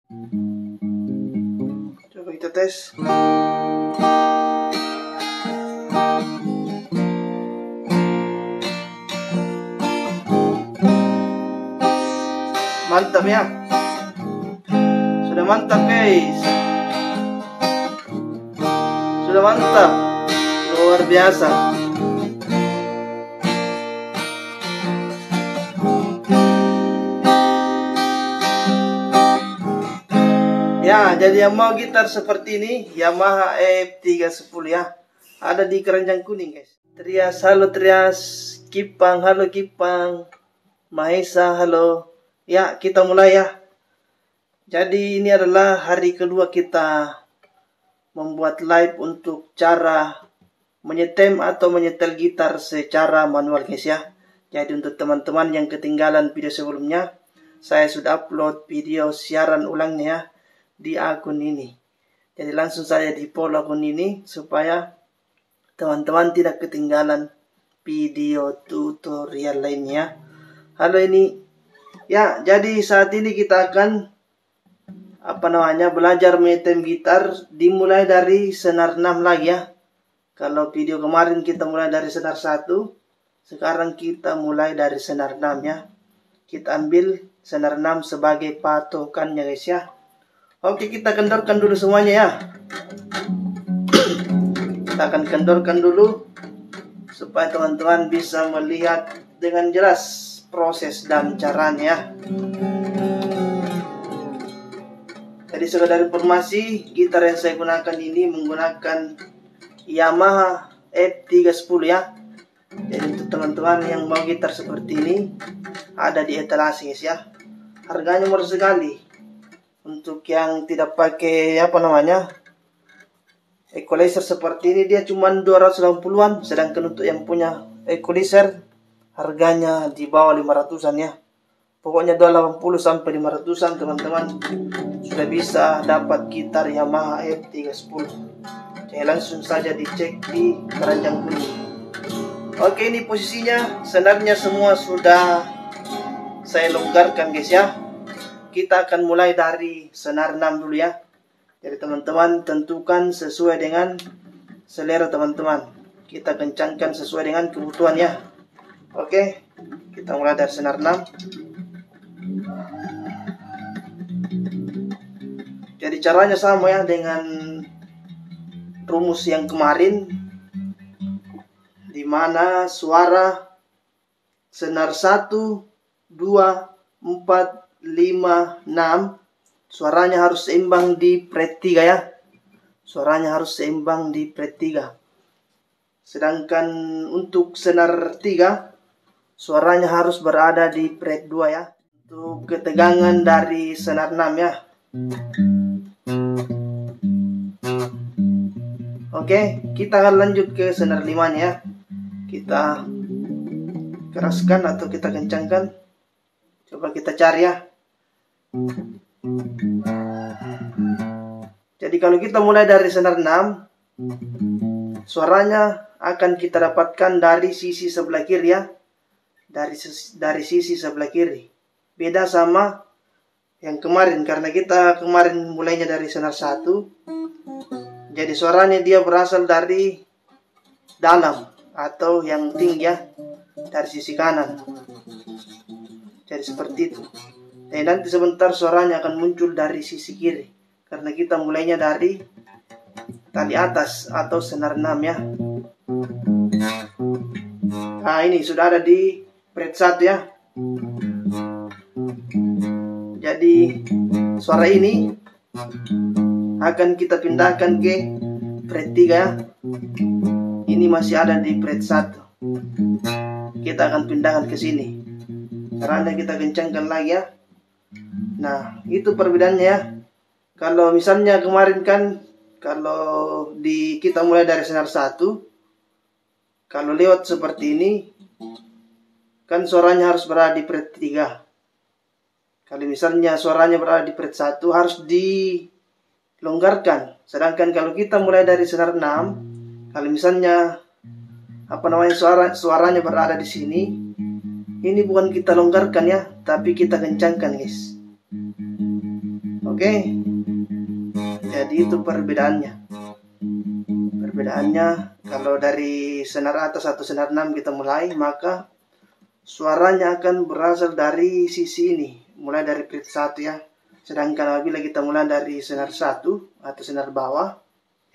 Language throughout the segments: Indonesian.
Coba kita tes. Mantap ya. Sudah mantap guys. Sudah mantap. Luar biasa. Ya, jadi yang mau gitar seperti ini Yamaha EF310 ya. Ada di keranjang kuning guys. Trias, halo Trias. Kipang, halo Kipang. Mahesa, halo. Ya, kita mulai ya. Jadi ini adalah hari kedua kita membuat live untuk cara menyetem atau menyetel gitar secara manual guys ya. Jadi untuk teman-teman yang ketinggalan video sebelumnya, saya sudah upload video siaran ulangnya ya di akun ini. Jadi langsung saja di follow akun ini supaya teman-teman tidak ketinggalan video tutorial lainnya. Halo ini. Ya, jadi saat ini kita akan belajar menyetem gitar dimulai dari senar 6 lagi ya. Kalau video kemarin kita mulai dari senar 1, sekarang kita mulai dari senar 6 ya. Kita ambil senar 6 sebagai patokannya guys ya. Oke, kita kendorkan dulu semuanya ya. Kita akan kendorkan dulu supaya teman-teman bisa melihat dengan jelas proses dan caranya. Jadi sekedar informasi, gitar yang saya gunakan ini menggunakan Yamaha F310 ya. Jadi untuk teman-teman yang mau gitar seperti ini, ada di etalase guys ya. Harganya murah sekali. Untuk yang tidak pakai equalizer seperti ini dia cuma 280-an, sedangkan untuk yang punya equalizer harganya di bawah 500-an ya. Pokoknya 280 sampai 500-an teman-teman sudah bisa dapat gitar Yamaha F310. Jadi langsung saja dicek di keranjang kuning. Oke, ini posisinya, senarnya semua sudah saya longgarkan guys ya. Kita akan mulai dari senar 6 dulu ya. Jadi teman-teman tentukan sesuai dengan selera teman-teman. Kita kencangkan sesuai dengan kebutuhan ya. Oke, kita mulai dari senar 6. Jadi caranya sama ya dengan rumus yang kemarin, di mana suara senar 1, 2, 4, 5, 6 suaranya harus seimbang di fret 3 ya. Suaranya harus seimbang di fret 3. Sedangkan untuk senar 3 suaranya harus berada di fret 2 ya. Untuk ketegangan dari senar 6 ya. Oke, kita akan lanjut ke senar 5 nya ya. Kita keraskan atau kita kencangkan. Coba kita cari ya. Jadi kalau kita mulai dari senar 6, suaranya akan kita dapatkan dari sisi sebelah kiri ya. Dari sisi sebelah kiri. Beda sama yang kemarin, karena kita kemarin mulainya dari senar 1. Jadi suaranya dia berasal dari dalam atau yang tinggi ya, dari sisi kanan. Jadi seperti itu. Dan nanti sebentar suaranya akan muncul dari sisi kiri, karena kita mulainya dari tali atas atau senar 6 ya. Nah ini sudah ada di fret 1 ya. Jadi suara ini akan kita pindahkan ke fret 3 ya. Ini masih ada di fret 1. Kita akan pindahkan ke sini. Karena kita kencangkan lagi ya. Nah, itu perbedaannya ya. Kalau misalnya kemarin kan, kalau kita mulai dari senar 1, kalau lewat seperti ini, kan suaranya harus berada di fret 3. Kalau misalnya suaranya berada di fret 1, harus dilonggarkan. Sedangkan kalau kita mulai dari senar 6, kalau misalnya suaranya berada di sini, ini bukan kita longgarkan ya, tapi kita kencangkan guys. Oke. Jadi itu perbedaannya. Perbedaannya kalau dari senar atas atau senar 6 kita mulai, maka suaranya akan berasal dari sisi ini, mulai dari fret 1 ya. Sedangkan apabila kita mulai dari senar 1 atau senar bawah,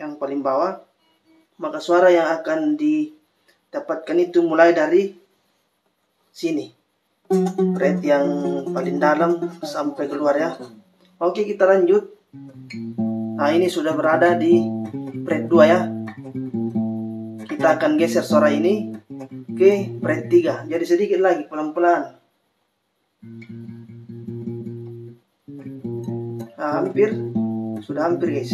yang paling bawah, maka suara yang akan didapatkan itu mulai dari sini, fret yang paling dalam sampai keluar ya. Oke, kita lanjut. Nah, ini sudah berada di fret 2 ya. Kita akan geser suara ini ke fret 3. Jadi sedikit lagi, pelan-pelan. Nah, hampir. Sudah hampir guys.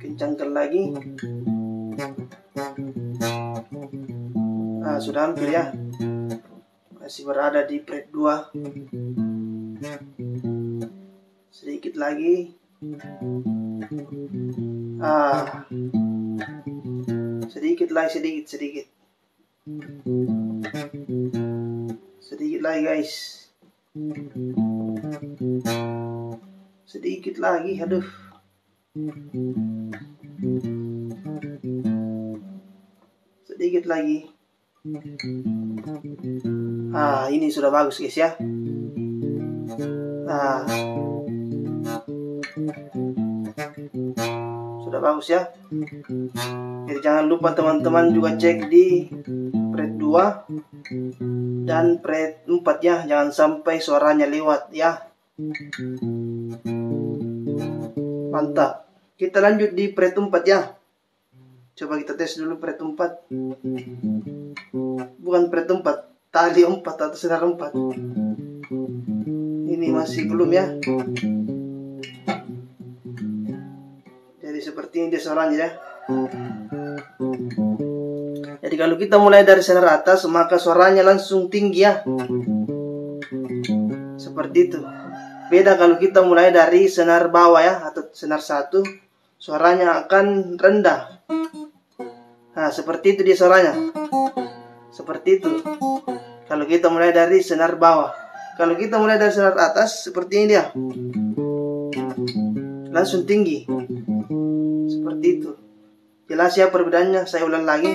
Kencangkan lagi. Nah, sudah hampir ya. Masih berada di fret 2. Sedikit lagi. Sedikit lagi, sedikit lagi guys. Sedikit lagi, aduh. Sedikit lagi. Ini sudah bagus guys ya. Sudah bagus ya. Jadi jangan lupa teman-teman juga cek di fret 2 dan fret 4 ya. Jangan sampai suaranya lewat ya. Mantap. Kita lanjut di fret 4 ya. Coba kita tes dulu fret 4. Bukan fret 4, tali 4 atau senar 4. Ini masih belum ya. Jadi seperti ini dia suaranya ya. Jadi kalau kita mulai dari senar atas, maka suaranya langsung tinggi ya. Seperti itu. Beda kalau kita mulai dari senar bawah ya, atau senar 1, suaranya akan rendah. Nah, seperti itu dia suaranya. Seperti itu. Kalau kita mulai dari senar bawah. Kalau kita mulai dari senar atas, seperti ini dia. Langsung tinggi. Seperti itu. Jelas ya perbedaannya, saya ulang lagi.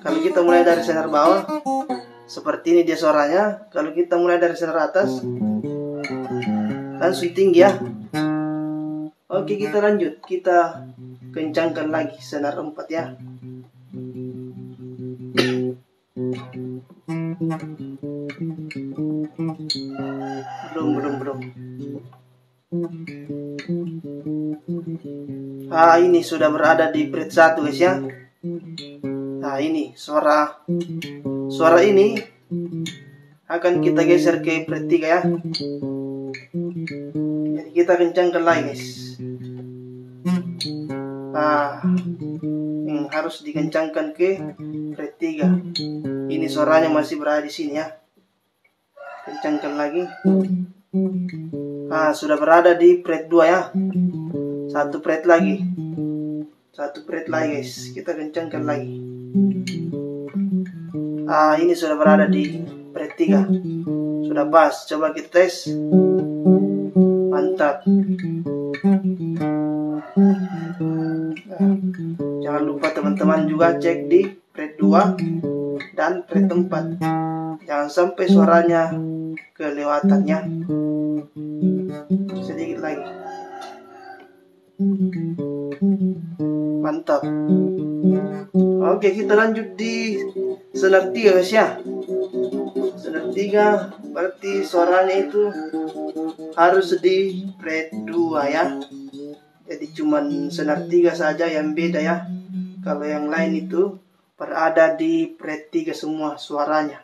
Kalau kita mulai dari senar bawah, seperti ini dia suaranya. Kalau kita mulai dari senar atas, langsung tinggi ya. Oke, kita lanjut. Kita kencangkan lagi senar 4 ya. Belum. Ini sudah berada di fret 1 guys ya. Nah, ini suara ini akan kita geser ke fret 3 ya. Jadi kita kencangkan lagi guys. Harus dikencangkan ke fret 3. Ini suaranya masih berada di sini ya. Kencangkan lagi. Sudah berada di fret 2 ya. Satu fret lagi guys. Kita kencangkan lagi. Ini sudah berada di fret 3. Sudah pas. Coba kita tes. Mantap. Jangan lupa teman-teman juga cek di fret 2 dan fret 4. Jangan sampai suaranya kelewatannya. Sedikit lagi. Mantap. Oke, kita lanjut di senar 3 guys ya. Senar 3 berarti suaranya itu harus di fret 2 ya. Jadi cuman senar 3 saja yang beda ya. Kalau yang lain itu berada di fret 3 semua suaranya.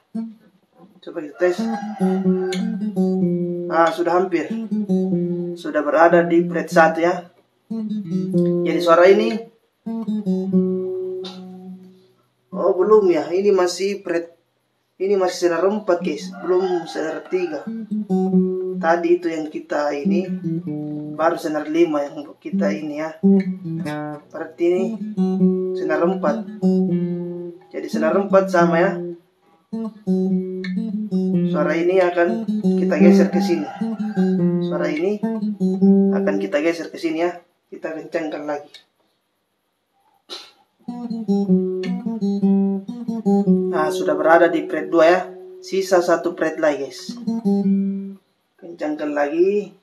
Coba kita tes. Sudah hampir. Sudah berada di fret 1 ya. Jadi suara ini belum ya. Ini masih senar 4 guys. Belum senar 3. Tadi itu yang kita ini baru senar 5 yang kita ini ya. Berarti ini senar 4. Jadi senar 4 sama ya. Suara ini akan kita geser ke sini. suara ini akan kita geser ke sini ya. Kita kencangkan lagi. Nah, sudah berada di fret 2 ya. Sisa 1 fret lagi, guys. Kencangkan lagi.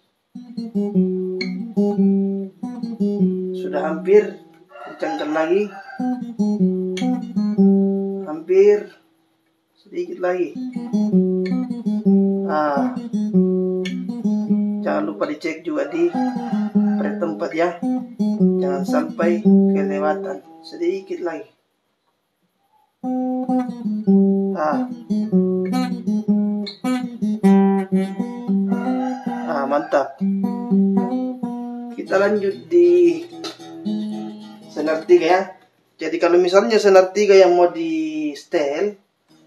Sudah hampir. Kencangkan lagi. Hampir. Sedikit lagi. Nah, jangan lupa dicek juga di fret 4 ya. Jangan sampai kelewatan. Sedikit lagi. Mantap. Kita lanjut di senar 3 ya. Jadi kalau misalnya senar 3 yang mau di setel,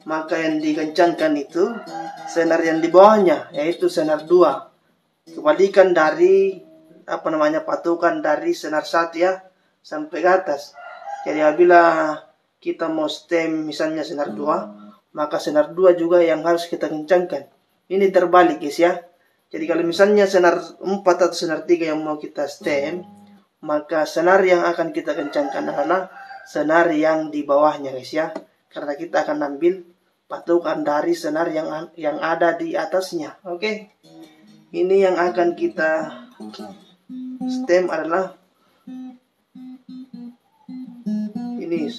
maka yang dikencangkan itu senar yang di bawahnya, yaitu senar 2. Kebalikan dari patukan dari senar 1 ya sampai ke atas. Jadi apabila kita mau stem misalnya senar 2, maka senar 2 juga yang harus kita kencangkan. Ini terbalik, guys ya. Jadi kalau misalnya senar 4 atau senar 3 yang mau kita stem, maka senar yang akan kita kencangkan adalah senar yang di bawahnya, guys ya. Karena kita akan ambil patukan dari senar yang ada di atasnya. Oke. Ini yang akan kita stem adalah ini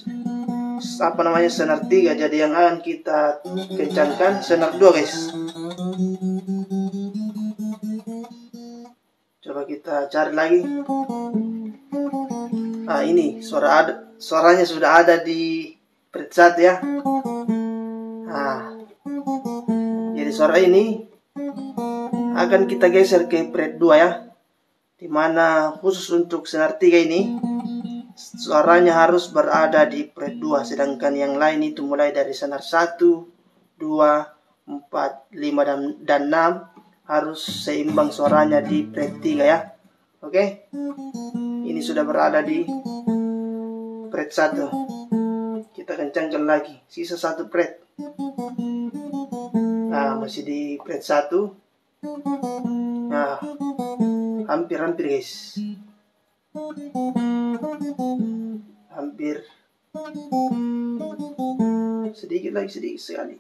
senar 3. Jadi yang akan kita kencangkan senar 2, guys. Coba kita cari lagi. Ini suaranya sudah ada di fret 1 ya. Jadi suara ini akan kita geser ke fret 2 ya. Dimana khusus untuk senar 3 ini suaranya harus berada di fret 2, sedangkan yang lain itu mulai dari senar 1, 2, 4, 5 dan 6 harus seimbang suaranya di fret 3 ya. Oke. Ini sudah berada di fret 1. Kita kencangkan lagi. Sisa 1 fret. Masih di fret 1. Hampir guys. Hampir. Sedikit sekali.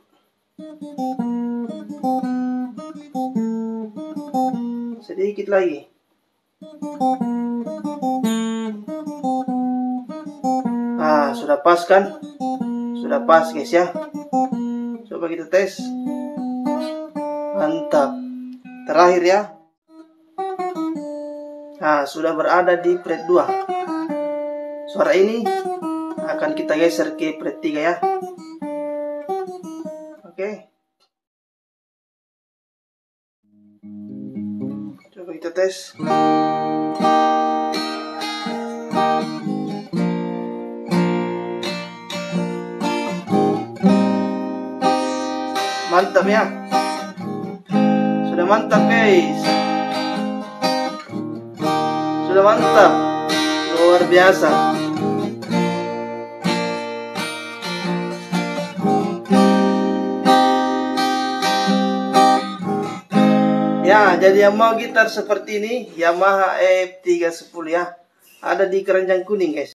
Sedikit lagi. Sudah pas kan? Sudah pas, guys ya. Coba kita tes. Mantap. Terakhir ya. Sudah berada di fret 2. Suara ini akan kita geser ke fret 3 ya. Oke. Coba kita tes. Mantap ya. Sudah mantap, guys. Sudah mantap. Luar biasa. Ya, jadi yang mau gitar seperti ini Yamaha EF310 ya. Ada di keranjang kuning, guys.